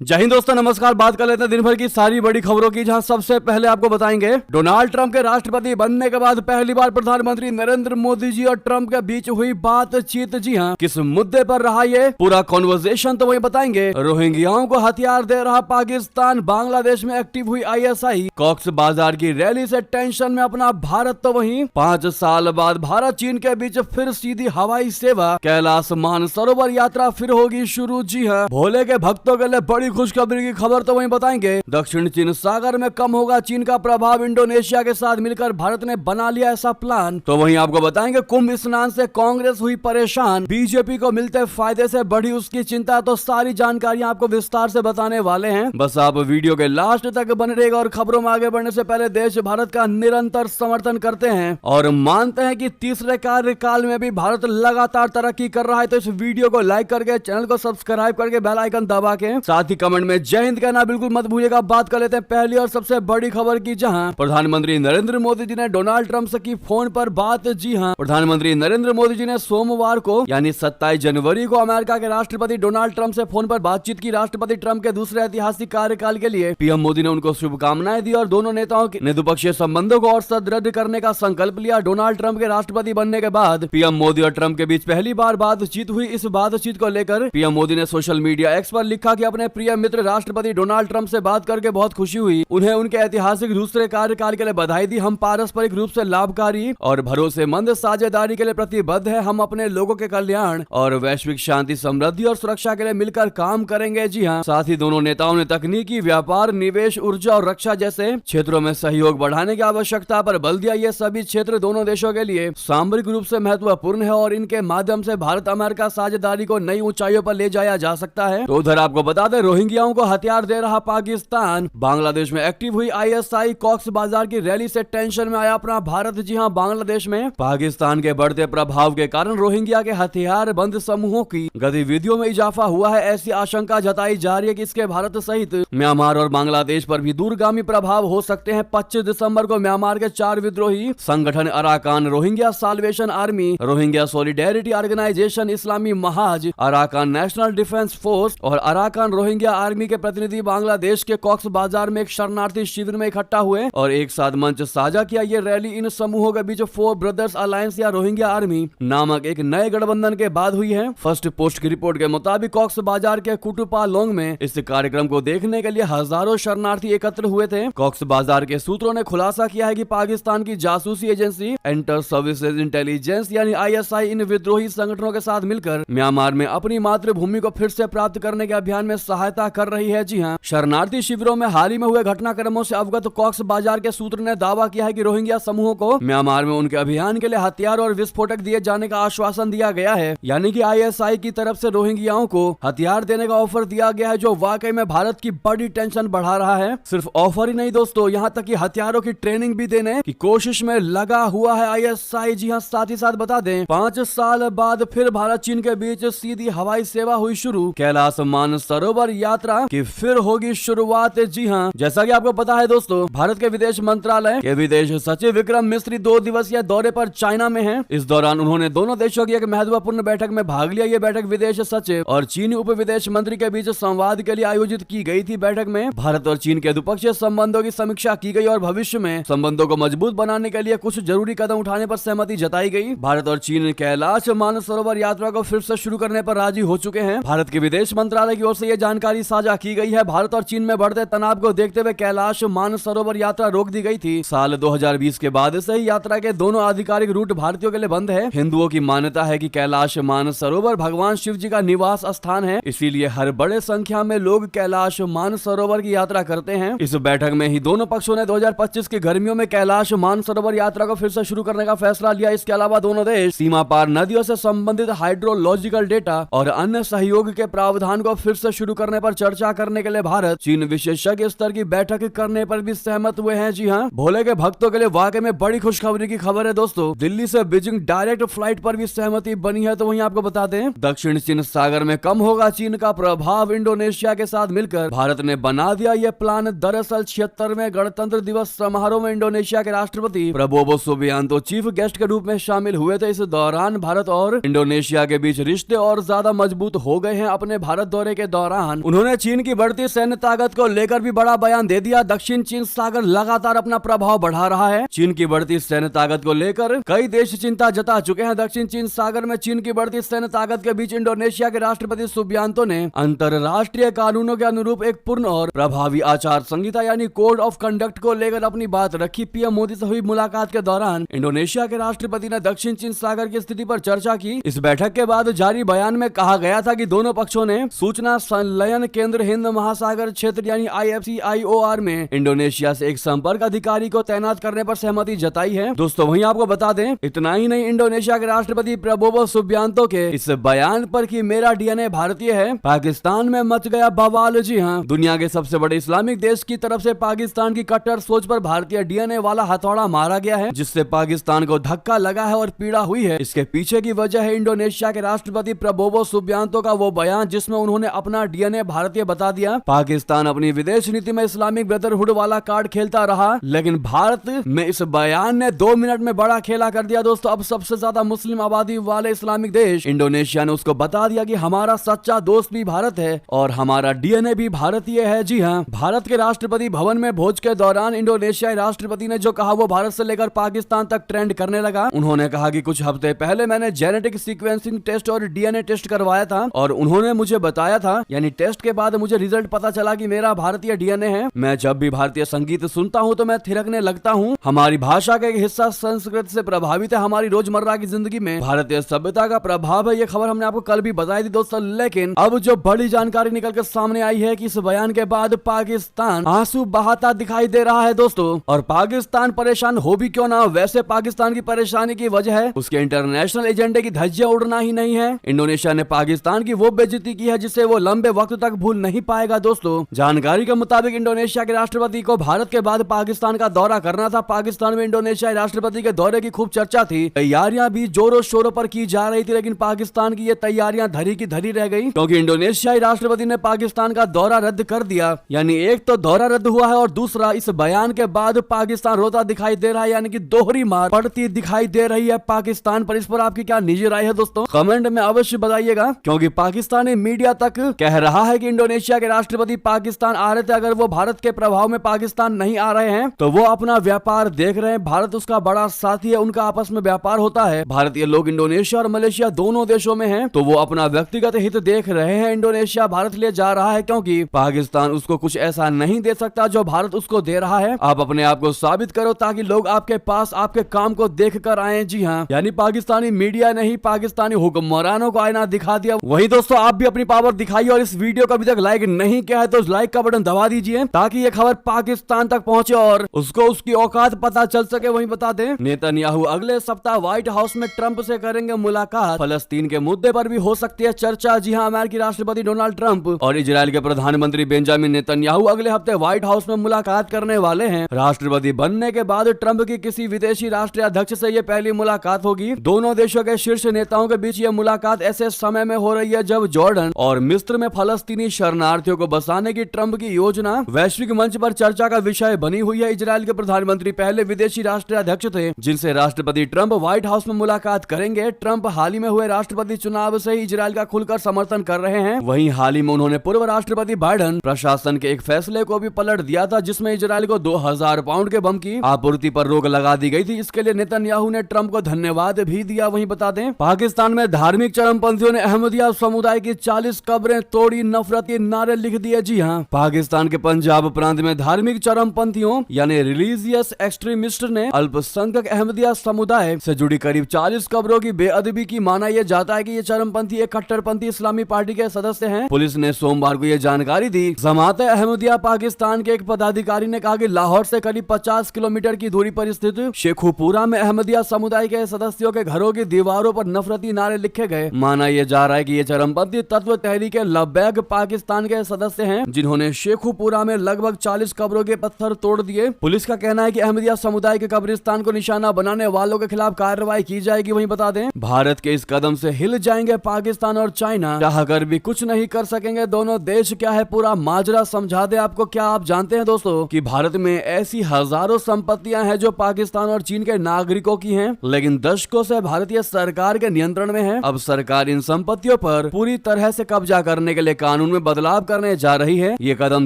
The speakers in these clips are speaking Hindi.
जय हिंद दोस्तों, नमस्कार। बात कर लेते हैं दिन भर की सारी बड़ी खबरों की, जहां सबसे पहले आपको बताएंगे डोनाल्ड ट्रंप के राष्ट्रपति बनने के बाद पहली बार प्रधानमंत्री नरेंद्र मोदी जी और ट्रंप के बीच हुई बातचीत। जी हां, किस मुद्दे पर रहा ये पूरा कॉन्वर्सेशन, तो वही बताएंगे। रोहिंग्याओं को हथियार दे रहा पाकिस्तान, बांग्लादेश में एक्टिव हुई ISI, कॉक्स बाजार की रैली से टेंशन में अपना भारत, तो वहीं 5 साल बाद भारत चीन के बीच फिर सीधी हवाई सेवा, कैलाश मानसरोवर यात्रा फिर होगी शुरू। जी हाँ, भोले के भक्तों के लिए बड़ी खुशखबरी की खबर, तो वहीं बताएंगे। दक्षिण चीन सागर में कम होगा चीन का प्रभाव, इंडोनेशिया के साथ मिलकर भारत ने बना लिया ऐसा प्लान। तो वहीं आपको बताएंगे कुंभ स्नान से कांग्रेस हुई परेशान, बीजेपी को मिलते फायदे से बढ़ी उसकी चिंता। तो सारी जानकारियां आपको विस्तार से बताने वाले हैं, बस आप वीडियो के लास्ट तक बने रहेगा। और खबरों में आगे बढ़ने से पहले देश भारत का निरंतर समर्थन करते हैं और मानते हैं कि तीसरे कार्यकाल में भी भारत लगातार तरक्की कर रहा है। तो इस वीडियो को लाइक करके, चैनल को सब्सक्राइब करके, बेल आइकन दबा के, साथ ही कमेंट में जय हिंद कहना बिल्कुल मत भूलिएगा। बात कर लेते हैं पहली और सबसे बड़ी खबर की, जहां प्रधानमंत्री नरेंद्र मोदी जी ने डोनाल्ड ट्रंप से की फोन पर बात। जी हां, प्रधानमंत्री नरेंद्र मोदी जी ने सोमवार को यानी 27 जनवरी को अमेरिका के राष्ट्रपति डोनाल्ड ट्रंप से फोन पर बातचीत की। राष्ट्रपति ट्रंप के दूसरे ऐतिहासिक कार्यकाल के लिए पीएम मोदी ने उनको शुभकामनाएं दी और दोनों नेताओं ने द्विपक्षीय संबंधों को और सुदृढ़ करने का संकल्प लिया। डोनाल्ड ट्रंप के राष्ट्रपति बनने के बाद पीएम मोदी और ट्रंप के बीच पहली बार बातचीत हुई। इस बातचीत को लेकर पीएम मोदी ने सोशल मीडिया एक्स पर लिखा कि अपने प्रिय मित्र राष्ट्रपति डोनाल्ड ट्रंप से बात करके बहुत खुशी हुई। उन्हें उनके ऐतिहासिक दूसरे कार्यकाल के लिए बधाई दी। हम पारस्परिक रूप से लाभकारी और भरोसेमंद साझेदारी के लिए प्रतिबद्ध हैं। हम अपने लोगों के कल्याण और वैश्विक शांति, समृद्धि और सुरक्षा के लिए मिलकर काम करेंगे। जी हाँ, साथ ही दोनों नेताओं ने तकनीकी, व्यापार, निवेश, ऊर्जा और रक्षा जैसे क्षेत्रों में सहयोग बढ़ाने की आवश्यकता पर बल दिया। ये सभी क्षेत्र दोनों देशों के लिए सामरिक रूप से महत्वपूर्ण है और इनके माध्यम से भारत अमेरिका साझेदारी को नई ऊंचाइयों पर ले जाया जा सकता है। तो उधर आपको बता दें, रोहिंग्याओं को हथियार दे रहा पाकिस्तान, बांग्लादेश में एक्टिव हुई ISI, कॉक्स बाजार की रैली से टेंशन में आया अपना भारत। जी हां, बांग्लादेश में पाकिस्तान के बढ़ते प्रभाव के कारण रोहिंग्या के हथियार बंद समूहों की गतिविधियों में इजाफा हुआ है। ऐसी आशंका जताई जा रही है कि इसके भारत सहित म्यांमार और बांग्लादेश पर भी दूरगामी प्रभाव हो सकते हैं। 25 दिसंबर को म्यांमार के 4 विद्रोही संगठन Arakan Rohingya Salvation Army, Rohingya Solidarity Organisation, इस्लामी महाज, अराकान नेशनल डिफेंस फोर्स और अराकान रोहिंग्या आर्मी के प्रतिनिधि बांग्लादेश के कॉक्स बाजार में एक शरणार्थी शिविर में इकट्ठा हुए और एक साथ मंच साझा किया। ये रैली इन समूहों के बीच 4 ब्रदर्स अलायंस या रोहिंग्या आर्मी नामक एक नए गठबंधन के बाद हुई है। फर्स्ट पोस्ट की रिपोर्ट के मुताबिक कॉक्स बाजार के कुटुपालोंग में इस कार्यक्रम को देखने के लिए हजारों शरणार्थी एकत्र हुए थे। कॉक्स बाजार के सूत्रों ने खुलासा किया है कि पाकिस्तान की जासूसी एजेंसी इंटर सर्विसेज इंटेलिजेंस यानी ISI इन विद्रोही संगठनों के साथ मिलकर म्यांमार में अपनी मातृभूमि को फिर से प्राप्त करने के अभियान में सहायता कर रही है। जी हाँ, शरणार्थी शिविरों में हाल ही में हुए घटनाक्रमों से अवगत कॉक्स बाजार के सूत्र ने दावा किया है कि रोहिंग्या समूहों को म्यांमार में उनके अभियान के लिए हथियार और विस्फोटक दिए जाने का आश्वासन दिया गया है। यानी कि ISI की तरफ से रोहिंग्याओं को हथियार देने का ऑफर दिया गया है, जो वाकई में भारत की बड़ी टेंशन बढ़ा रहा है। सिर्फ ऑफर ही नहीं दोस्तों, यहाँ तक कि हथियारों की ट्रेनिंग भी देने की कोशिश में लगा हुआ है ISI। जी हाँ, साथ ही साथ बता दें 5 साल बाद फिर भारत चीन के बीच सीधी हवाई सेवा हुई शुरू, कैलाश मानसरोवर यात्रा की फिर होगी शुरुआत। जी हाँ, जैसा कि आपको पता है दोस्तों, भारत के विदेश मंत्रालय के विदेश सचिव विक्रम मिस्री 2 दिवसीय दौरे पर चाइना में हैं। इस दौरान उन्होंने दोनों देशों की एक महत्वपूर्ण बैठक में भाग लिया। ये बैठक विदेश सचिव और चीनी उप विदेश मंत्री के बीच संवाद के लिए आयोजित की गई थी। बैठक में भारत और चीन के द्विपक्षीय संबंधों की समीक्षा की गई और भविष्य में संबंधों को मजबूत बनाने के लिए कुछ जरूरी कदम उठाने पर सहमति जताई गई। भारत और चीन कैलाश मानसरोवर यात्रा को फिर से शुरू करने पर राजी हो चुके हैं। भारत के विदेश मंत्रालय की ओर से यह जानकारी साझा की गई है। भारत और चीन में बढ़ते तनाव को देखते हुए कैलाश मानसरोवर यात्रा रोक दी गई थी। साल 2020 के बाद से ही यात्रा के दोनों आधिकारिक रूट भारतीयों के लिए बंद है। हिंदुओं की मान्यता है कि कैलाश मानसरोवर भगवान शिव जी का निवास स्थान है, इसीलिए हर बड़े संख्या में लोग कैलाश मानसरोवर की यात्रा करते हैं। इस बैठक में ही दोनों पक्षों ने 2025 की गर्मियों में कैलाश मानसरोवर यात्रा को फिर से शुरू करने का फैसला लिया। इसके अलावा दोनों देश सीमा पार नदियों से संबंधित हाइड्रोलॉजिकल डेटा और अन्य सहयोग के प्रावधान को फिर से शुरू करने पर चर्चा करने के लिए भारत चीन विशेषज्ञ स्तर की बैठक करने पर भी सहमत हुए हैं। जी हाँ, भोले के भक्तों के लिए वाकई में बड़ी खुशखबरी की खबर है दोस्तों। दिल्ली से बीजिंग डायरेक्ट फ्लाइट पर भी सहमति बनी है। तो वहीं आपको बता दें, दक्षिण चीन सागर में कम होगा चीन का प्रभाव, इंडोनेशिया के साथ मिलकर भारत ने बना दिया ये प्लान। दरअसल 76वें गणतंत्र दिवस समारोह में इंडोनेशिया के राष्ट्रपति प्रबोवो सुबियांतो चीफ गेस्ट के रूप में शामिल हुए थे। इस दौरान भारत और इंडोनेशिया के बीच रिश्ते और ज्यादा मजबूत हो गए हैं। अपने भारत दौरे के दौरान उन्होंने चीन की बढ़ती सैन्य ताकत को लेकर भी बड़ा बयान दे दिया। दक्षिण चीन सागर लगातार अपना प्रभाव बढ़ा रहा है। चीन की बढ़ती सैन्य ताकत को लेकर कई देश चिंता जता चुके हैं। दक्षिण चीन सागर में चीन की बढ़ती सैन्य ताकत के बीच इंडोनेशिया के राष्ट्रपति सुबियांतो ने अंतरराष्ट्रीय कानूनों के अनुरूप एक पूर्ण और प्रभावी आचार संहिता यानी कोड ऑफ कंडक्ट को लेकर अपनी बात रखी। पीएम मोदी से हुई मुलाकात के दौरान इंडोनेशिया के राष्ट्रपति ने दक्षिण चीन सागर की स्थिति पर चर्चा की। इस बैठक के बाद जारी बयान में कहा गया था कि दोनों पक्षों ने सूचना संलयन केंद्र हिंद महासागर क्षेत्र यानी IFCIOR में इंडोनेशिया से एक संपर्क अधिकारी को तैनात करने पर सहमति जताई है। दोस्तों वहीं आपको बता दें, इतना ही नहीं, इंडोनेशिया के राष्ट्रपति प्रबोवो सुबियांतो के इस बयान पर कि मेरा DNA भारतीय है, पाकिस्तान में मच गया बवाल। जी हाँ, दुनिया के सबसे बड़े इस्लामिक देश की तरफ से पाकिस्तान की कट्टर सोच पर भारतीय DNA वाला हथौड़ा मारा गया है, जिससे पाकिस्तान को धक्का लगा है और पीड़ा हुई है। इसके पीछे की वजह है इंडोनेशिया के राष्ट्रपति प्रबोवो सुबियांतो का वो बयान जिसमें उन्होंने अपना DNA भारतीय बता दिया। पाकिस्तान अपनी विदेश नीति में इस्लामिक ब्रदरहुड वाला कार्ड खेलता रहा, लेकिन भारत में इस बयान ने 2 मिनट में बड़ा खेला कर दिया। दोस्तों अब सबसे ज्यादा मुस्लिम आबादी वाले इस्लामिक देश इंडोनेशिया ने उसको बता दिया कि हमारा सच्चा दोस्त भी भारत है और हमारा DNA भी भारतीय है। जी हाँ, भारत के राष्ट्रपति भवन में भोज के दौरान इंडोनेशियाई राष्ट्रपति ने जो कहा वो भारत से लेकर पाकिस्तान तक ट्रेंड करने लगा। उन्होंने कहा कि कुछ हफ्ते पहले मैंने जेनेटिक सीक्वेंसिंग टेस्ट और DNA टेस्ट करवाया था और उन्होंने मुझे बताया था, यानी टेस्ट के बाद मुझे रिजल्ट पता चला कि मेरा भारतीय DNA है। मैं जब भी भारतीय संगीत सुनता हूँ तो मैं थिरकने लगता हूँ। हमारी भाषा का एक हिस्सा संस्कृत से प्रभावित है। हमारी रोजमर्रा की जिंदगी में भारतीय सभ्यता का प्रभाव है। ये खबर हमने आपको कल भी बताई थी दोस्तों, लेकिन अब जो बड़ी जानकारी निकल कर सामने आई है कि इस बयान के बाद पाकिस्तान आंसू बहाता दिखाई दे रहा है दोस्तों। और पाकिस्तान परेशान हो भी क्यों ना, वैसे पाकिस्तान की परेशानी की वजह है उसके इंटरनेशनल एजेंडे की धज्जियां उड़ना ही नहीं है। इंडोनेशिया ने पाकिस्तान की वो बेइज्जती की है जिसे वो लंबे वक्त तक भूल नहीं पाएगा। दोस्तों जानकारी के मुताबिक इंडोनेशिया के राष्ट्रपति को भारत के बाद पाकिस्तान का दौरा करना था। पाकिस्तान में इंडोनेशियाई राष्ट्रपति के दौरे की खूब चर्चा थी, तैयारियां भी जोरों शोरों पर की जा रही थी, लेकिन पाकिस्तान की ये तैयारियां धरी की धरी रह गई क्योंकि इंडोनेशियाई राष्ट्रपति ने पाकिस्तान का दौरा रद्द कर दिया। यानी एक तो दौरा रद्द हुआ है और दूसरा इस बयान के बाद पाकिस्तान रोता दिखाई दे रहा है, यानी कि दोहरी मार पड़ती दिखाई दे रही है पाकिस्तान पर। इस पर आपकी क्या निजी राय है दोस्तों, कमेंट में अवश्य बताइएगा, क्योंकि पाकिस्तानी मीडिया तक कह रहा है कि इंडोनेशिया के राष्ट्रपति पाकिस्तान आ रहे थे। अगर वो भारत के प्रभाव में पाकिस्तान नहीं आ रहे हैं तो वो अपना व्यापार देख रहे हैं। भारत उसका बड़ा साथी है, उनका आपस में व्यापार होता है। भारतीय लोग इंडोनेशिया और मलेशिया दोनों देशों में हैं, तो वो अपना व्यक्तिगत हित देख रहे हैं। इंडोनेशिया भारत ले जा रहा है क्योंकि पाकिस्तान उसको कुछ ऐसा नहीं दे सकता जो भारत उसको दे रहा है। आप अपने आप को साबित करो ताकि लोग आपके पास आपके काम को देख कर आए। जी हाँ, यानी पाकिस्तानी मीडिया ने ही पाकिस्तानी हुक्मरानों को आईना दिखा दिया। वही दोस्तों आप भी अपनी पावर दिखाइए और इस वीडियो को अभी तक लाइक नहीं किया है तो लाइक का बटन दबा दीजिए ताकि ये खबर पाकिस्तान तक पहुंचे और उसको उसकी औकात पता चल सके। वहीं बता दें, नेतन्याहू अगले सप्ताह व्हाइट हाउस में ट्रंप से करेंगे मुलाकात। फलस्तीन के मुद्दे पर भी हो सकती है चर्चा। जी हाँ, अमेरिकी राष्ट्रपति डोनाल्ड ट्रंप और इजराइल के प्रधानमंत्री बेंजामिन नेतन्याहू अगले हफ्ते व्हाइट हाउस में मुलाकात करने वाले हैं। राष्ट्रपति बनने के बाद ट्रंप की किसी विदेशी राष्ट्रीय अध्यक्ष से ये पहली मुलाकात होगी। दोनों देशों के शीर्ष नेताओं के बीच ये मुलाकात ऐसे समय में हो रही है जब जॉर्डन और मिस्र में फलस्तीनी शरणार्थियों को बसाने की ट्रंप की योजना वैश्विक मंच पर चर्चा का विषय बनी हुई है। इजराइल के प्रधानमंत्री पहले विदेशी राष्ट्रीय अध्यक्ष थे जिनसे राष्ट्रपति ट्रंप व्हाइट हाउस में मुलाकात करेंगे। ट्रंप हाल ही में हुए राष्ट्रपति चुनाव से ही इजराइल का खुलकर समर्थन कर रहे हैं। वहीं हाल ही में उन्होंने पूर्व राष्ट्रपति बाइडेन प्रशासन के एक फैसले को भी पलट दिया था जिसमें इजराइल को 2000 पाउंड के बम की आपूर्ति पर रोक लगा दी गई थी। इसके लिए नेतन्याहू ने ट्रंप को धन्यवाद भी दिया। वहीं बता दें, पाकिस्तान में धार्मिक चरमपंथियों ने अहमदिया समुदाय की 40 कब्रें तोड़ी, नफरती नारे लिख दिए। जी हाँ, पाकिस्तान के पंजाब प्रांत में धार्मिक चरमपंथियों यानी रिलीजियस एक्सट्रीमिस्ट ने अल्पसंख्यक अहमदिया समुदाय से जुड़ी करीब 40 कब्रों की बेअदबी की। माना यह जाता है कि ये चरमपंथी एक कट्टरपंथी इस्लामी पार्टी के सदस्य हैं। पुलिस ने सोमवार को यह जानकारी दी। जमात अहमदिया पाकिस्तान के एक पदाधिकारी ने कहा कि लाहौर से करीब 50 किलोमीटर की दूरी पर स्थित शेखुपुरा में अहमदिया समुदाय के सदस्यों के घरों की दीवारों पर नफरती नारे लिखे गए। माना यह जा रहा है कि ये चरमपंथी तत्व तहरीक लब्बैक पाकिस्तान के सदस्य हैं जिन्होंने शेखुपुरा में लगभग 40 कब्रों के पत्थर तोड़ दिए। पुलिस का कहना है कि अहमदिया समुदाय के कब्रिस्तान को निशाना बनाने वालों के खिलाफ कार्रवाई की जाएगी। वहीं बता दें, भारत के इस कदम से हिल जाएंगे पाकिस्तान और चाइना, चाहकर भी कुछ नहीं कर सकेंगे दोनों देश। क्या है पूरा माजरा समझा दे आपको। क्या आप जानते हैं दोस्तों कि भारत में ऐसी हजारों संपत्तियां हैं जो पाकिस्तान और चीन के नागरिकों की हैं, लेकिन दशकों से भारतीय सरकार के नियंत्रण में है। अब सरकार इन संपत्तियों पर पूरी तरह से कब्जा करने के लिए कानून में बदलाव करने जा रही है। ये कदम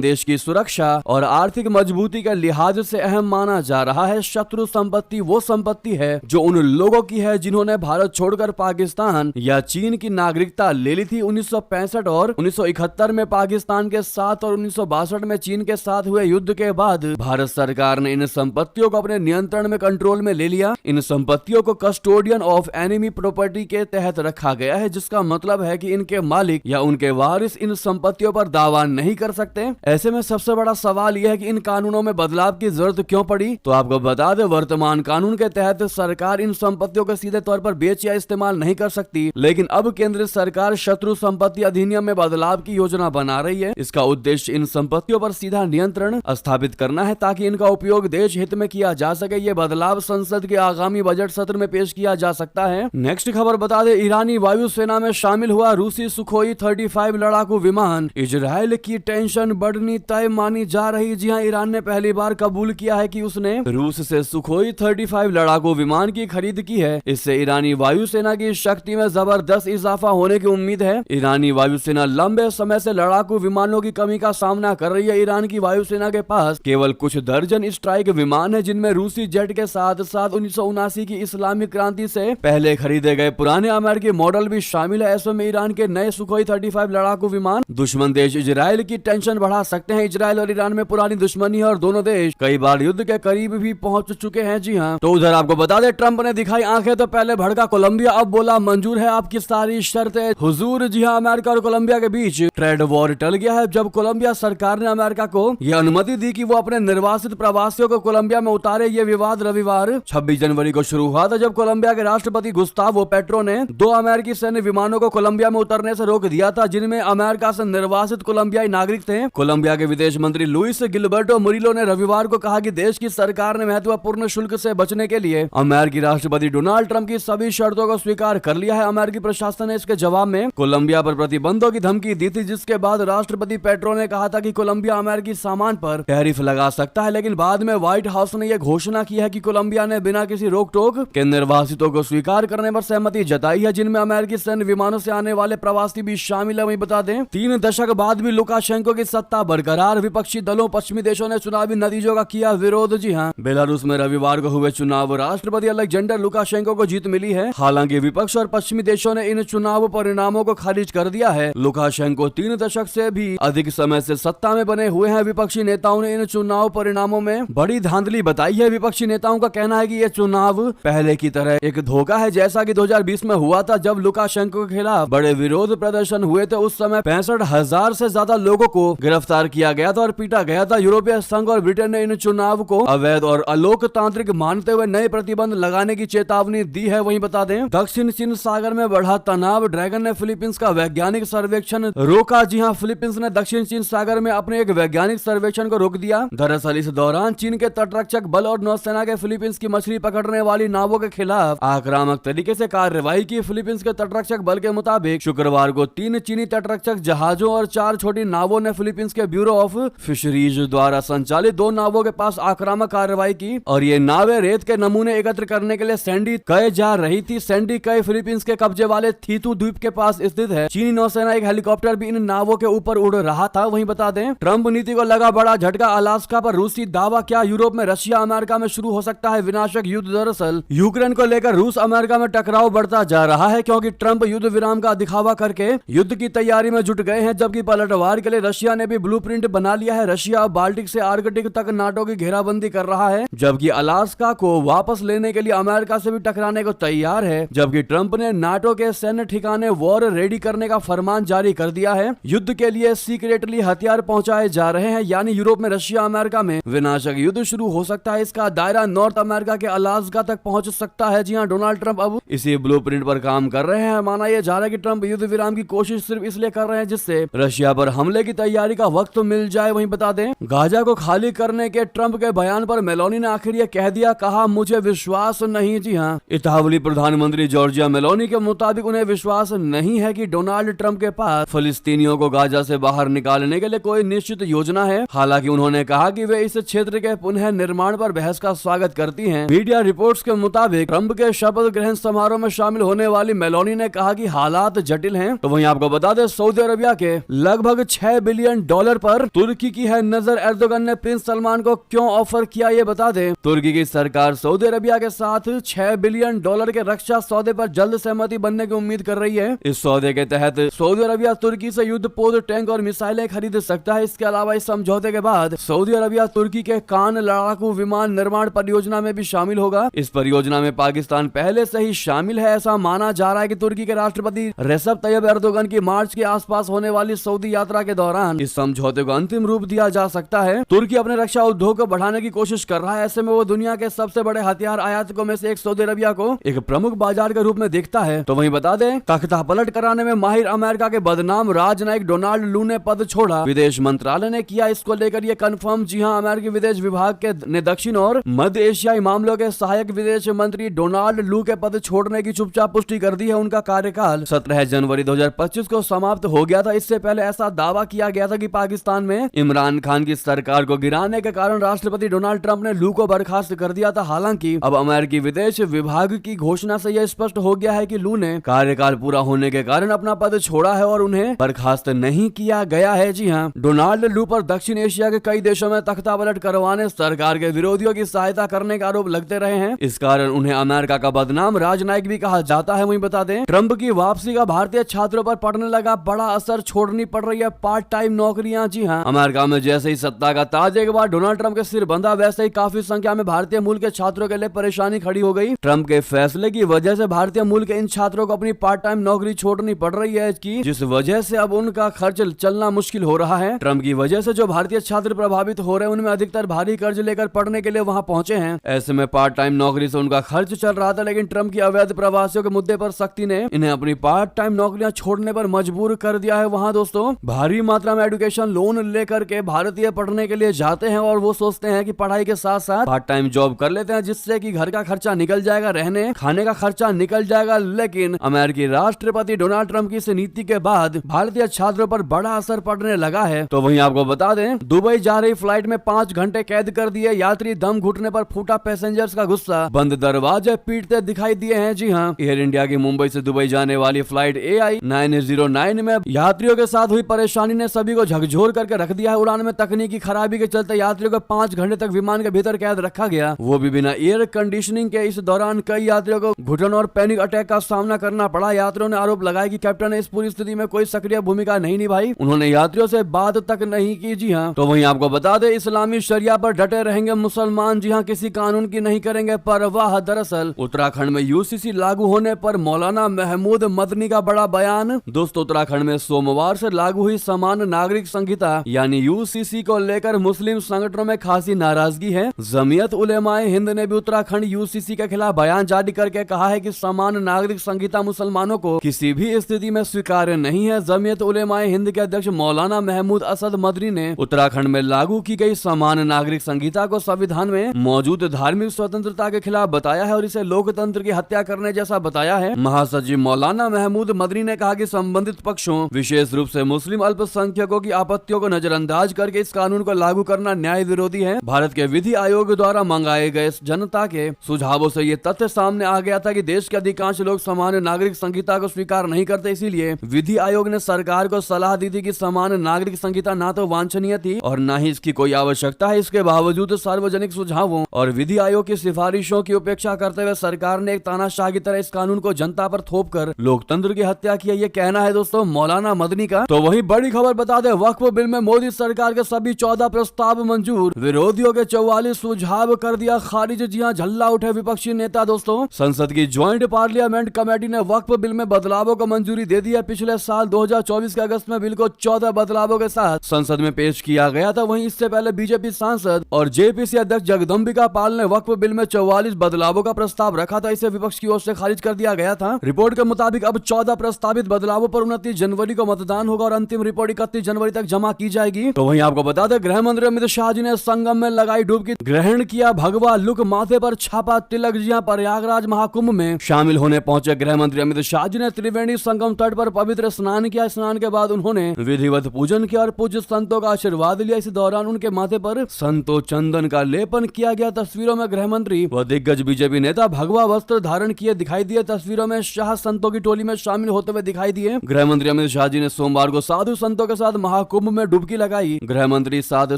देश की सुरक्षा और आर्थिक मजबूती के लिहाज से अहम माना जा रहा है। शत्रु संपत्ति वो संपत्ति है जो उन लोगों की है जिन्होंने भारत छोड़कर पाकिस्तान या चीन की नागरिकता ले ली थी। 1965 और 1971 में पाकिस्तान के साथ और 1962 में चीन के साथ हुए युद्ध के बाद भारत सरकार ने इन संपत्तियों को अपने नियंत्रण में, कंट्रोल में ले लिया। इन संपत्तियों को कस्टोडियन ऑफ एनिमी प्रॉपर्टी के तहत रखा गया है, जिसका मतलब है कि इनके मालिक या उनके वारिस इन संपत्तियों पर दावा नहीं कर सकते। ऐसे में सबसे बड़ा सवाल यह है कि इन कानूनों में बदलाव की जरूरत क्यों पड़ी। तो आपको बता दें, वर्तमान कानून के तहत सरकार इन संपत्तियों को सीधे तौर पर बेच या इस्तेमाल नहीं कर सकती, लेकिन अब केंद्र सरकार शत्रु संपत्ति अधिनियम में बदलाव की योजना बना रही है। इसका उद्देश्य इन संपत्तियों पर सीधा नियंत्रण स्थापित करना है ताकि इनका उपयोग देश हित में किया जा सके। ये बदलाव संसद के आगामी बजट सत्र में पेश किया जा सकता है। नेक्स्ट खबर बता दें, ईरानी वायुसेना में शामिल हुआ रूसी सुखोई 35 लड़ाकू विमान। इजराइल की टेंशन बढ़नी तय मानी जा रही। जी हां, ईरान ने पहली बार कबूल किया है कि उसने रूस से सुखोई 35 लड़ाकू विमान की खरीद की है। इससे ईरानी वायुसेना की शक्ति में जबरदस्त इजाफा होने की उम्मीद है। ईरानी वायुसेना लंबे समय से लड़ाकू विमानों की कमी का सामना कर रही है। ईरान की वायुसेना के पास केवल कुछ दर्जन स्ट्राइक विमान है, जिनमें रूसी जेट के साथ साथ 1979 की इस्लामिक क्रांति से पहले खरीदे गए पुराने अमेरिकी मॉडल भी शामिल है। ऐसे में ईरान के नए सुखोई 35 लड़ाकू विमान दुश्मन देश इजराइल की टेंशन बढ़ा सकते हैं। इजराइल और ईरान में पुरानी दुश्मनी है और दोनों देश कई बार युद्ध के करीब भी पहुंच चुके हैं। जी हाँ, तो उधर आपको बता दें, ट्रंप ने दिखाई आंखें तो पहले भड़का कोलंबिया, अब बोला मंजूर है आपकी सारी शर्तें हुजूर। जी हाँ, अमेरिका और कोलंबिया के बीच ट्रेड वॉर टल गया है जब कोलंबिया सरकार ने अमेरिका को यह अनुमति दी कि वो अपने निर्वासित प्रवासियों को कोलंबिया में उतारे। ये विवाद रविवार 26 जनवरी को शुरू हुआ था जब कोलंबिया के राष्ट्रपति गुस्तावो पेट्रो ने 2 अमेरिकी सैन्य विमानों को कोलंबिया में उतरने से रोक दिया था, जिनमें अमेरिका से निर्वासित कोलंबियाई नागरिक थे। कोलंबिया के विदेश मंत्री लुइस गिलबर्टो मुरिलो ने रविवार को कहा कि देश की सरकार ने महत्वपूर्ण शुल्क से बचने के लिए अमेरिकी राष्ट्रपति डोनाल्ड ट्रंप की सभी शर्तों को स्वीकार कर लिया है। अमेरिकी प्रशासन ने इसके जवाब में कोलंबिया पर प्रतिबंधों की धमकी दी थी, जिसके बाद राष्ट्रपति पेट्रो ने कहा था कि कोलंबिया अमेरिकी सामान पर टैरिफ लगा सकता है। लेकिन बाद में व्हाइट हाउस ने यह घोषणा की है कि कोलंबिया ने बिना किसी रोक टोक के निर्वासितों को स्वीकार करने पर सहमति जताई है, जिनमें अमेरिकी सैन्य विमानों से आने वाले प्रवासी भी शामिल है। वहीं बता दें, 3 दशक बाद भी लुकाशेंको की सत्ता बरकरार। विपक्षी दलों, पश्चिमी देशों ने चुनावी नतीजों का किया विरोध। जी हाँ, बेलारूस में रविवार को हुए चुनाव राष्ट्रपति अलेक्जेंडर लुकाशेंको को जीत मिली है। हालांकि विपक्ष और पश्चिमी देशों ने इन चुनाव परिणामों को खारिज कर दिया है। लुकाशेंको 3 दशक से भी अधिक समय से सत्ता में बने हुए हैं। विपक्षी नेताओं ने इन चुनाव परिणामों में बड़ी धांधली बताई है। विपक्षी नेताओं का कहना है कि यह चुनाव पहले की तरह एक धोखा है, जैसा कि 2020 में हुआ था जब लुकाशेंको के खिलाफ बड़े विरोध प्रदर्शन हुए थे। उस समय 65,000 से ज्यादा लोगों को गिरफ्तार किया गया था और पीटा गया था। यूरोपीय संघ और ब्रिटेन ने इन चुनाव को अवैध और अलोकतांत्रिक मानते हुए नए प्रतिबंध लगाने की चेतावनी दी है। वहीं बता दें, दक्षिण चीन सागर में बढ़ा तनाव। ड्रैगन ने फिलीपींस का वैज्ञानिक सर्वेक्षण रोका। जी हां, फिलीपींस ने दक्षिण चीन सागर में अपने एक वैज्ञानिक सर्वेक्षण को रोक दिया। दरअसल इस दौरान चीन के तटरक्षक बल और नौसेना के फिलीपींस की मछली पकड़ने वाली नावों के खिलाफ आक्रामक तरीके से कार्रवाई की। फिलीपींस के तटरक्षक बल के मुताबिक शुक्रवार को 3 चीनी तटरक्षक जहाजों और 4 छोटी नावों ने फिलीपींस के ब्यूरो ऑफ फिशरीज द्वारा संचालित 2 नावों के पास आक्रामक कार्रवाई की और ये नावें रेत के नमूने एकत्र करने के लिए सैंडी कय जा रही थी। सैंडी कय फिलीपींस के कब्जे वाले थीतू द्वीप के पास स्थित है। चीनी नौसेना एक हेलीकॉप्टर भी इन नावों के ऊपर उड़ रहा था। वहीं बता दें, ट्रंप नीति को लगा बड़ा झटका। अलास्का पर रूसी दावा। क्या यूरोप में रशिया अमेरिका में शुरू हो सकता है विनाशक युद्ध? दरअसल यूक्रेन को लेकर रूस अमेरिका में टकराव बढ़ता जा रहा है, क्योंकि ट्रंप युद्ध विराम का दिखावा करके युद्ध की तैयारी में जुट गए हैं, जबकि पलटवार के लिए रशिया ने भी ब्लूप्रिंट बना लिया है। रशिया बाल्टिक से आर्कटिक तक नाटो की घेराबंदी कर रहा है, जबकि अलास्का को वापस लेने के लिए अमेरिका से भी टकराने को तैयार है। जबकि ट्रंप ने नाटो के सैन्य ठिकाने वॉर रेडी करने का फरमान जारी कर दिया है। युद्ध के लिए सीक्रेटली हथियार पहुंचाए जा रहे हैं, यानी यूरोप में रशिया अमेरिका में विनाशक युद्ध शुरू हो सकता है। इसका दायरा नॉर्थ अमेरिका के अलास्का तक पहुंच सकता है। जी हां, डोनाल्ड ट्रंप अब इसी ब्लूप्रिंट पर काम कर रहे हैं। माना यह जा रहा है कि ट्रंप युद्ध विराम की कोशिश सिर्फ इसलिए कर रहे हैं जिससे रशिया पर हमले की तैयारी का वक्त मिल जाए। वहीं बता दें, गाजा को खाली करने के ट्रंप के बयान पर मेलोनी ने आखिर यह कह दिया, कहा मुझे विश्वास नहीं। जी हां, इतावली प्रधानमंत्री जॉर्जिया मेलोनी के मुताबिक उन्हें विश्वास नहीं है कि डोनाल्ड ट्रंप के पास फिलिस्तीनियों को गाजा से बाहर निकालने के लिए कोई निश्चित योजना है। हालांकि उन्होंने कहा कि वे इस क्षेत्र के पुनः निर्माण पर बहस का स्वागत करती हैं। मीडिया रिपोर्ट्स के मुताबिक ट्रंप के शपथ ग्रहण समारोह में शामिल होने वाली मेलोनी ने कहा कि हालात जटिल हैं। तो वहीं आपको बता दें, सऊदी अरब अरबिया के लगभग 6 बिलियन डॉलर पर। तुर्की की है नजर, एर्दोगन ने प्रिंस सलमान को क्यों ऑफर किया ये बता दें। तुर्की की सरकार सऊदी अरबिया के साथ 6 बिलियन डॉलर के रक्षा सौदे पर जल्द सहमति बनने की उम्मीद कर रही है। इस सौदे के तहत सऊदी अरबिया तुर्की से युद्धपोत, टैंक और मिसाइलें खरीद सकता है। इसके अलावा इस समझौते के बाद सऊदी अरबिया तुर्की के कान लड़ाकू विमान निर्माण परियोजना में भी शामिल होगा। इस परियोजना में पाकिस्तान पहले से ही शामिल है। ऐसा माना जा रहा है कि तुर्की के राष्ट्रपति रेसेप तैयब एर्दोगन की मार्च के आसपास होने वाली सऊदी यात्रा के दौरान इस समझौते को अंतिम रूप दिया जा सकता है। तुर्की अपने रक्षा उद्योग को बढ़ाने की कोशिश कर रहा है। ऐसे में वो दुनिया के सबसे बड़े हथियार आयातकों में से एक सऊदी अरबिया को एक प्रमुख बाजार के रूप में देखता है। तो वहीं बता दें, तख्ता पलट कराने में माहिर अमेरिका के बदनाम राजनयिक डोनाल्ड लू ने पद छोड़ा। विदेश मंत्रालय ने किया इसको लेकर ये कंफर्म। जी हां, अमेरिकी विदेश विभाग ने दक्षिण और मध्य एशियाई मामलों के सहायक विदेश मंत्री डोनाल्ड लू के पद छोड़ने की चुपचाप पुष्टि कर दी है। उनका कार्यकाल 17 जनवरी 2025 को समाप्त हो गया था। इससे पहले ऐसा दावा किया गया था कि पाकिस्तान में इमरान खान की सरकार को गिराने के कारण राष्ट्रपति डोनाल्ड ट्रंप ने लू को बर्खास्त कर दिया था। हालांकि अब अमेरिकी विदेश विभाग की घोषणा से यह स्पष्ट हो गया है कि लू ने कार्यकाल पूरा होने के कारण अपना पद छोड़ा है और उन्हें बर्खास्त नहीं किया गया है। जी हां, डोनाल्ड लू पर दक्षिण एशिया के कई देशों में तख्तापलट करवाने, सरकार के विरोधियों की सहायता करने का आरोप लगते रहे हैं। इस कारण उन्हें अमेरिका का बदनाम राजनयिक भी कहा जाता है। वहीं बता दें, ट्रंप की वापसी का भारतीय छात्रों पर पड़ने लगा बड़ा असर। छोड़नी पड़ रही है पार्ट टाइम नौकरियां। जी हां, अमेरिका में जैसे ही सत्ता का ताज एक बार डोनाल्ड ट्रंप के सिर बंधा, वैसे ही काफी संख्या में भारतीय मूल के छात्रों के लिए परेशानी खड़ी हो गई। ट्रंप के फैसले की वजह से भारतीय मूल के इन छात्रों को अपनी पार्ट टाइम नौकरी छोड़नी पड़ रही है, जिस वजह से अब उनका खर्च चलना मुश्किल हो रहा है। ट्रंप की वजह से जो भारतीय छात्र प्रभावित हो रहे हैं, उनमें अधिकतर भारी कर्ज लेकर पढ़ने के लिए वहां पहुंचे हैं। ऐसे में पार्ट टाइम नौकरी से उनका खर्च चल रहा था, लेकिन ट्रंप की अवैध प्रवासियों के मुद्दे पर सख्ती ने इन्हें अपनी पार्ट टाइम नौकरियां छोड़ने पर मजबूर कर दिया है। वहां दोस्तों भारी मात्रा में एजुकेशन लोन लेकर के भारतीय पढ़ने के लिए जाते हैं और वो सोचते हैं कि पढ़ाई के साथ साथ पार्ट टाइम जॉब कर लेते हैं, जिससे कि घर का खर्चा निकल जाएगा, रहने खाने का खर्चा निकल जाएगा। लेकिन अमेरिकी राष्ट्रपति डोनाल्ड ट्रंप की इस नीति के बाद भारतीय छात्रों पर बड़ा असर पड़ने लगा है। तो वहीं आपको बता दें, दुबई जा रही फ्लाइट में 5 घंटे कैद कर दिए यात्री। दम घुटने पर फूटा पैसेंजर्स का गुस्सा, बंद दरवाजे पीटते दिखाई दिए हैं। जी हां, एयर इंडिया की मुंबई से दुबई जाने वाली फ्लाइट AI 909 में यात्रियों के साथ हुई परेशानी ने सभी को झकझोर करके रख दिया है। उड़ान में तकनीकी खराबी के चलते यात्रियों को 5 घंटे तक विमान के भीतर कैद रखा गया, वो भी बिना एयर कंडीशनिंग के। इस दौरान कई यात्रियों को घुटन और पैनिक अटैक का सामना करना पड़ा। यात्रियों ने आरोप लगाया कि कैप्टन ने इस पूरी स्थिति में कोई सक्रिय भूमिका नहीं निभाई, उन्होंने यात्रियों से बात तक नहीं की। जी हां, तो वहीं आपको बता दें, इस्लामी शरिया पर डटे रहेंगे मुसलमान। जी हां, किसी कानून की नहीं करेंगे परवाह। दरअसल उत्तराखंड में UCC लागू होने पर मौलाना महमूद मदनी का बड़ा बयान। दोस्तों, उत्तराखंड में सोमवार से लागू हुई समान नागरिक संहिता यानी UCC को लेकर मुस्लिम संगठनों में खासी नाराजगी है। जमीयत उलेमाए हिंद ने भी उत्तराखंड UCC के खिलाफ बयान जारी करके कहा है कि समान नागरिक संहिता मुसलमानों को किसी भी स्थिति में स्वीकार्य नहीं है। जमीयत उलेमाए हिंद के अध्यक्ष मौलाना महमूद असद मदनी ने उत्तराखंड में लागू की गई समान नागरिक संहिता को संविधान में मौजूद धार्मिक स्वतंत्रता के खिलाफ बताया है और इसे लोकतंत्र की हत्या करने जैसा बताया है। महासचिव मौलाना महमूद मदनी ने कहा कि संबंधित पक्षों, विशेष रूप से मुस्लिम अल्पसंख्यकों की आपत्तियों को नजरअंदाज करके इस कानून को लागू करना न्याय विरोधी है। भारत के विधि आयोग द्वारा मंगाए गए जनता के सुझावों से ये तथ्य सामने आ गया था कि देश के अधिकांश लोग समान नागरिक संहिता को स्वीकार नहीं करते। इसीलिए विधि आयोग ने सरकार को सलाह दी थी कि समान नागरिक संहिता ना तो वांछनीय थी और न ही इसकी कोई आवश्यकता है। इसके बावजूद सार्वजनिक सुझावों और विधि आयोग की सिफारिशों की उपेक्षा करते हुए सरकार ने एक तानाशाह की तरह इस कानून को जनता पर थोप कर लोकतंत्र की हत्या की है, ये कहना है दोस्तों मौलाना मदनी का। तो वही बड़ी खबर बता दे, वक्फ बिल में मोदी सरकार के सभी 14 प्रस्ताव मंजूर, विरोधियों के 44 सुझाव कर दिया खारिज। जी हां, झल्ला उठे विपक्षी नेता। दोस्तों, संसद की ज्वाइंट पार्लियामेंट कमेटी ने वक्फ बिल में बदलावों को मंजूरी दे दी है। पिछले साल 2024 के अगस्त में बिल को 14 बदलावों के साथ संसद में पेश किया गया था। वहीं इससे पहले बीजेपी सांसद और JPC अध्यक्ष जगदम्बिका पाल ने वक्फ बिल में 44 बदलावों का प्रस्ताव रखा था, इसे विपक्ष की ओर से खारिज कर दिया गया था। रिपोर्ट के मुताबिक अब 14 प्रस्तावित बदलावों पर 29 जनवरी को मतदान होगा और अंतिम रिपोर्ट 31 जनवरी तक जमा की जाएगी। तो वहीं आपको बता दें, गृह मंत्री अमित शाह जी ने संगम में लगाई डुबकी, ग्रहण किया भगवा लुक, माथे पर छापा तिलक। जी हां, प्रयागराज महाकुंभ में शामिल होने पहुंचे गृह मंत्री अमित शाह जी ने त्रिवेणी संगम तट पर पवित्र स्नान किया। स्नान के बाद उन्होंने विधिवत पूजन किया और पूज्य संतों का आशीर्वाद लिया। इस दौरान उनके माथे पर संतो चंदन का लेपन किया गया। तस्वीरों में गृह मंत्री व दिग्गज बीजेपी नेता भगवा वस्त्र धारण किए दिखाई दिए। तस्वीरों में शाह संतों की टोली में शामिल होते हुए दिखाई दिए। गृह मंत्री अमित शाह जी ने सोमवार को साधु संतों के साथ महाकुंभ में डुबकी लगाई। गृह मंत्री साथ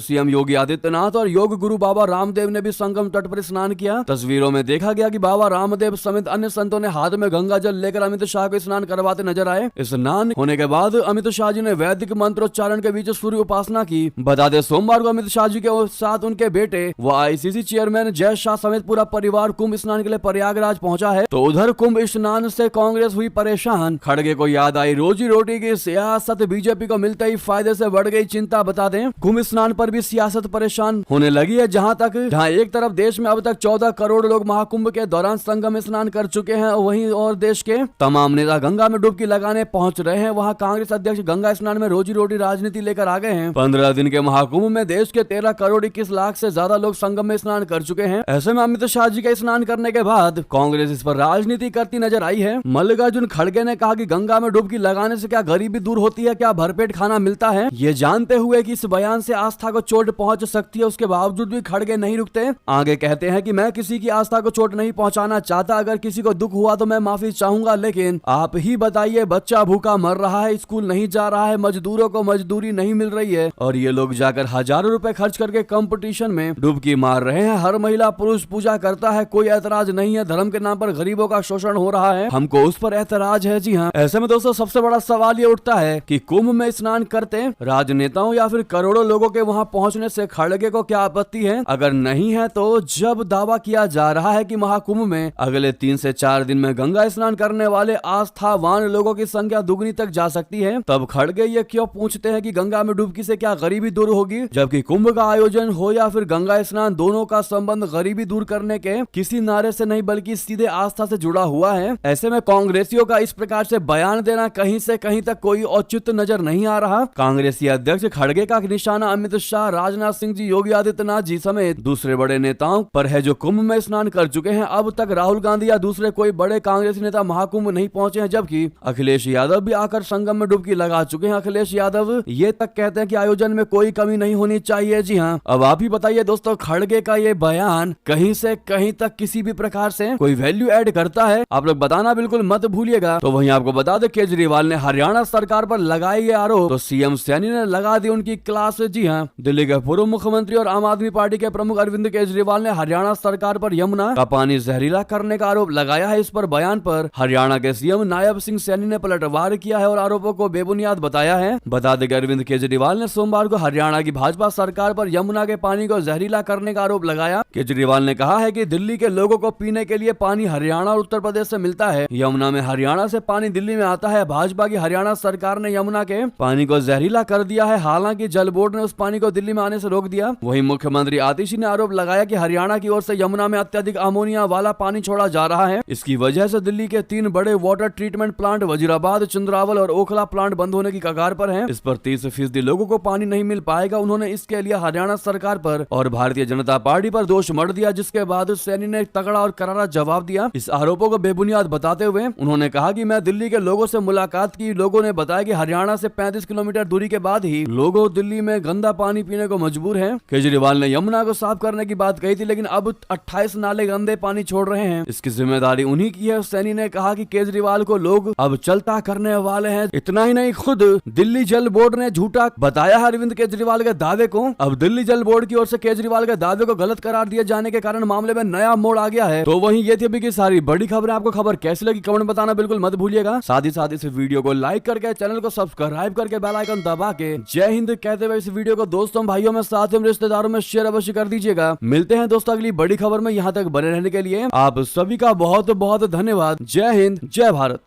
सीएम योगी आदित्यनाथ और योग गुरु बाबा रामदेव ने भी संगम तट पर स्नान किया। तस्वीरों में देखा गया कि बाबा रामदेव समेत अन्य संतों ने हाथ में गंगा जल लेकर अमित शाह को स्नान करवाते नजर आए। स्नान होने के बाद अमित शाह जी ने वैदिक मंत्रोच्चारण के बीच सूर्य उपासना की। बता दें सोमवार को अमित शाह जी के साथ उनके बेटे व आईसीसी चेयरमैन जय शाह समेत पूरा परिवार कुंभ स्नान के लिए प्रयागराज पहुंचा है। तो उधर कुंभ स्नान से कांग्रेस हुई परेशान। खड़गे को याद आई रोजी रोटी की सियासत, बीजेपी को मिलते ही फायदे से बढ़ गई चिंता। बता दें कुंभ स्नान पर भी सियासत परेशान होने लगी है। जहां एक तरफ देश में अब तक 14 करोड़ लोग महाकुंभ के दौरान संगम स्नान कर चुके हैं, वहीं और देश के तमाम नेता गंगा में डुबकी लगाने पहुंच रहे हैं। वहां कांग्रेस अध्यक्ष गंगा स्नान में रोजी रोटी राजनीति लेकर आ गए हैं। 15 दिन के महाकुंभ में देश के 13 करोड़ 21 लाख से ज्यादा लोग संगम में स्नान कर चुके हैं। ऐसे में अमित शाह जी के स्नान करने के बाद कांग्रेस इस पर राजनीति करती नजर आई है। मल्लिकार्जुन खड़गे ने कहा कि गंगा में डुबकी लगाने से क्या गरीबी दूर होती है, क्या भरपेट खाना मिलता है। ये जानते हुए कि इस बयान से आस्था को चोट पहुंच सकती है, उसके बावजूद भी खड़गे नहीं रुकते। आगे कहते हैं कि मैं किसी की आस्था को चोट नहीं पहुंचाना चाहता, अगर किसी को दुख हुआ तो मैं माफी चाहूंगा, लेकिन आप ही बताइए, बच्चा भूखा मर रहा है, स्कूल नहीं जा रहा है, मजदूरों को मजदूरी नहीं मिल रही है और ये लोग जाकर हजारों रुपए खर्च करके कंपटीशन में डुबकी मार रहे हैं। हर महिला पुरुष पूजा करता है, कोई ऐतराज नहीं है। धर्म के नाम पर गरीबों का शोषण हो रहा है, हमको उस पर ऐतराज है। जी हाँ, ऐसे में दोस्तों सबसे बड़ा सवाल ये उठता है कि कुंभ में स्नान करते राजनेताओं या फिर करोड़ों लोगों के वहां पहुंचने से खड़गे को क्या आपत्ति है? अगर नहीं है तो जब दावा किया जा रहा है कि महाकुंभ में अगले 3 से 4 दिन में गंगा स्नान करने वाले आस्थावान लोगों की संख्या दुगनी तक जा सकती है, तब खड़गे ये क्यों पूछते हैं कि गंगा में डुबकी से क्या गरीबी दूर होगी? जबकि कुंभ का आयोजन हो या फिर गंगा स्नान, दोनों का संबंध गरीबी दूर करने के किसी नारे से नहीं बल्कि सीधे आस्था से जुड़ा हुआ है। ऐसे में कांग्रेसियों का इस प्रकार से बयान देना कहीं से कहीं तक कोई औचित्य नजर नहीं आ रहा। कांग्रेसी अध्यक्ष खड़गे का निशाना अमित शाह, राजनाथ सिंह जी, योगी आदित्यनाथ जी समेत दूसरे बड़े नेताओं पर है जो कुंभ में स्नान कर चुके हैं। अब तक राहुल गांधी या दूसरे कोई बड़े कांग्रेसी नेता महाकुंभ नहीं पहुंचे हैं, जबकि अखिलेश यादव भी आकर संगम में डुबकी लगा चुके हैं। अखिलेश यादव ये तक कहते हैं कि आयोजन में कोई कमी नहीं होनी चाहिए। जी हाँ, अब आप ही बताइए दोस्तों, खड़गे का ये बयान कहीं से कहीं तक किसी भी प्रकार से कोई वैल्यू ऐड करता है? आप लोग बताना बिल्कुल मत भूलिएगा। तो वहीं आपको बता दें केजरीवाल ने हरियाणा सरकार पर लगाए ये आरोप, तो सीएम सैनी ने लगा दी उनकी क्लास। जी हाँ, दिल्ली के पूर्व मुख्यमंत्री और आम आदमी पार्टी के प्रमुख अरविंद केजरीवाल ने हरियाणा सरकार पर यमुना का पानी जहरीला करने का आरोप लगाया है। इस पर बयान पर हरियाणा के सीएम नायब सिंह सैनी ने पलटवार किया है और आरोपों को बेबुनियाद बताया है। बता दें कि अरविंद केजरीवाल ने सोमवार को हरियाणा की भाजपा सरकार पर यमुना के पानी को जहरीला करने का आरोप लगाया। केजरीवाल ने कहा है कि दिल्ली के लोगों को पीने के लिए पानी हरियाणा और उत्तर प्रदेश से मिलता है, यमुना में हरियाणा से पानी दिल्ली में आता है। भाजपा की हरियाणा सरकार ने यमुना के पानी को जहरीला कर दिया है, हालांकि जल बोर्ड ने उस पानी को दिल्ली में आने से रोक दिया। वहीं मुख्यमंत्री आतिशी ने आरोप लगाया कि हरियाणा की ओर से यमुना में अत्यधिक अमोनिया वाला पानी छोड़ा जा रहा है। इसकी वजह से दिल्ली के 3 बड़े water treatment plant Wazirabad, Chandrawal और ओखला प्लांट बंद होने की कगार पर हैं। इस पर 30% लोगों को पानी नहीं मिल पाएगा। उन्होंने इसके लिए हरियाणा सरकार पर और भारतीय जनता पार्टी पर दोष मढ़ दिया, जिसके बाद सैनी ने तगड़ा और करारा जवाब दिया। इस आरोपों को बेबुनियाद बताते हुए उन्होंने कहा कि मैं दिल्ली के लोगों से मुलाकात की, लोगों ने बताया कि हरियाणा से 35 किलोमीटर दूरी के बाद ही लोग दिल्ली में गंदा पानी पीने को मजबूर हैं। केजरीवाल ने यमुना को साफ करने की बात कही थी, लेकिन अब 28 नाले गंदे पानी छोड़ रहे हैं, इसकी जिम्मेदारी उन्हीं की है। सैनी ने कहा कि केजरीवाल को लोग अब चलता करने वाले हैं। इतना ही नहीं, खुद दिल्ली जल बोर्ड ने झूठा बताया है अरविंद केजरीवाल के दावे को। अब दिल्ली जल बोर्ड की ओर से केजरीवाल के दावे को गलत करार दिए जाने के कारण मामले में नया मोड़ आ गया है। तो वहीं ये थी अभी की सारी बड़ी खबरें। आपको खबर कैसी लगी कमेंट बताना बिल्कुल मत भूलिएगा। साथ ही साथ इस वीडियो को लाइक करके, चैनल को सब्सक्राइब करके, बेल आइकन दबा के जय हिंद कहते हुए इस वीडियो को दोस्तों, भाइयों में, साथियों में, रिश्तेदारों में शेयर अवश्य कर दीजिएगा। मिलते हैं दोस्तों अगली बड़ी खबर में। यहाँ तक बने रहने के लिए आप सभी का बहुत बहुत धन्यवाद। जय हिंद, जय भारत।